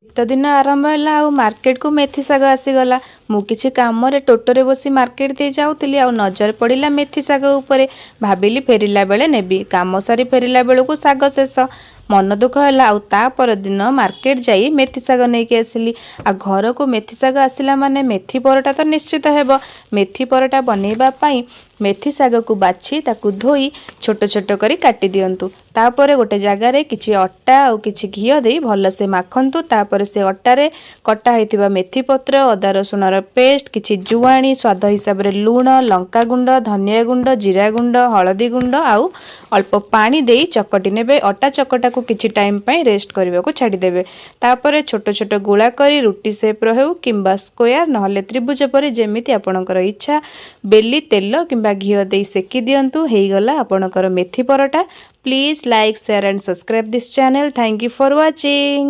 ଶୀତ ଦିନ ଆରମ୍ଭ ହେଲା ଆଉ ମାର୍କେଟ କୁ ମେଥି ଶାଗ ଆସିଗଲା। ମୁଁ କିଛି କାମରେ ଟୋଟୋରେ ବସି ମାର୍କେଟ ଦେଇ ଯାଉଥିଲି ଆଉ ନଜର ପଡ଼ିଲା ମେଥି ଶାଗ ଉପରେ। ଭାବିଲି ଫେରିଲା ବେଳେ ନେବି। କାମ ସାରି ଫେରିଲା ବେଳକୁ ଶାଗ ଶେଷ। ମନ ଦୁଃଖ ହେଲା ଆଉ ତା ପରଦିନ ମାର୍କେଟ ଯାଇ ମେଥି ଶାଗ ନେଇକି ଆସିଲି। ଆଉ ଘରକୁ ମେଥି ଶାଗ ଆସିଲା ମାନେ ମେଥି ପରଟା ତ ନିଶ୍ଚିତ ହେବ। ମେଥି ପରଟା ବନେଇବା ପାଇଁ ମେଥି ଶାଗକୁ ବାଛି ତାକୁ ଧୋଇ ଛୋଟ ଛୋଟ କରି କାଟି ଦିଅନ୍ତୁ। ତାପରେ ଗୋଟେ ଜାଗାରେ କିଛି ଅଟା ଆଉ କିଛି ଘିଅ ଦେଇ ଭଲସେ ମାଖନ୍ତୁ। ତାପରେ ସେ ଅଟାରେ କଟା ହେଇଥିବା ମେଥି ପତ୍ର, ଅଦା ରସୁଣର ପେଷ୍ଟ, କିଛି ଜୁଆଣି, ସ୍ୱାଦ ହିସାବରେ ଲୁଣ, ଲଙ୍କାଗୁଣ୍ଡ, ଧନିଆ ଗୁଣ୍ଡ, ଜିରା ଗୁଣ୍ଡ, ହଳଦୀ ଗୁଣ୍ଡ ଆଉ ଅଳ୍ପ ପାଣି ଦେଇ ଚକଟି ନେବେ। ଅଟା ଚକଟାକୁ କିଛି ଟାଇମ୍ ପାଇଁ ରେଷ୍ଟ କରିବାକୁ ଛାଡ଼ିଦେବେ। ତାପରେ ଛୋଟ ଛୋଟ ଗୁଳା କରି ରୁଟି ସେପ୍ର ହେଉ କିମ୍ବା ସ୍କୋୟାର ନହେଲେ ତ୍ରିଭୁଜ ପରି ଯେମିତି ଆପଣଙ୍କର ଇଚ୍ଛା ବେଲି ତେଲ କିମ୍ବା ଘିଅ ଦେଇ ସେକି ଦିଅନ୍ତୁ। ହେଇଗଲା ଆପଣଙ୍କର ମେଥି paratha. Please like, share and subscribe this channel. Thank you for watching.